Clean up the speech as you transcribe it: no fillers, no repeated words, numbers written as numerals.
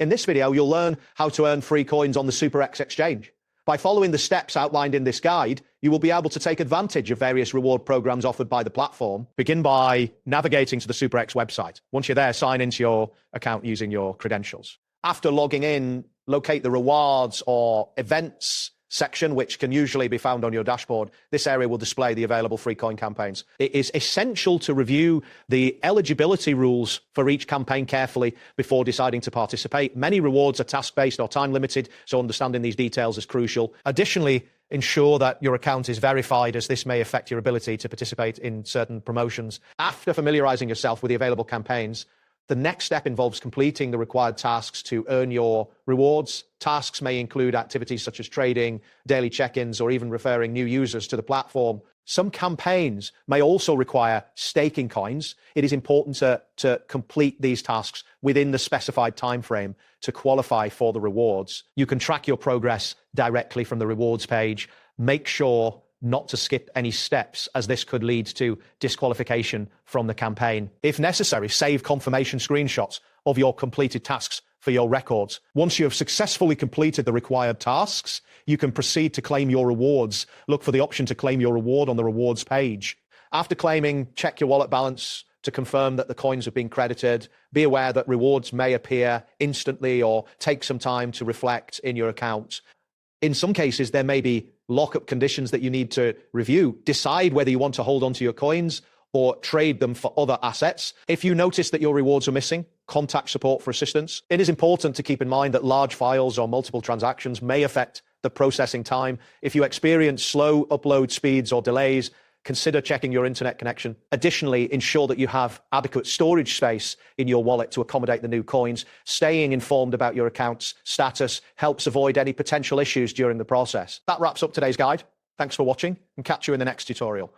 In this video, you'll learn how to earn free coins on the SuperEx exchange. By following the steps outlined in this guide, you will be able to take advantage of various reward programs offered by the platform. Begin by navigating to the SuperEx website. Once you're there, sign into your account using your credentials. After logging in, locate the rewards or events section, which can usually be found on your dashboard. This area will display the available free coin campaigns. It is essential to review the eligibility rules for each campaign carefully before deciding to participate. Many rewards are task-based or time-limited, so understanding these details is crucial. Additionally, ensure that your account is verified, as this may affect your ability to participate in certain promotions. After familiarizing yourself with the available campaigns, the next step involves completing the required tasks to earn your rewards. Tasks may include activities such as trading, daily check-ins, or even referring new users to the platform. Some campaigns may also require staking coins. It is important to complete these tasks within the specified time frame to qualify for the rewards. You can track your progress directly from the rewards page. Make sure not to skip any steps, as this could lead to disqualification from the campaign. If necessary, save confirmation screenshots of your completed tasks for your records. Once you have successfully completed the required tasks, you can proceed to claim your rewards. Look for the option to claim your reward on the rewards page. After claiming, check your wallet balance to confirm that the coins have been credited. Be aware that rewards may appear instantly or take some time to reflect in your account. In some cases, there may be lockup conditions that you need to review. Decide whether you want to hold on to your coins or trade them for other assets. If you notice that your rewards are missing, contact support for assistance. It is important to keep in mind that large files or multiple transactions may affect the processing time. If you experience slow upload speeds or delays, consider checking your internet connection. Additionally, ensure that you have adequate storage space in your wallet to accommodate the new coins. Staying informed about your account's status helps avoid any potential issues during the process. That wraps up today's guide. Thanks for watching, and catch you in the next tutorial.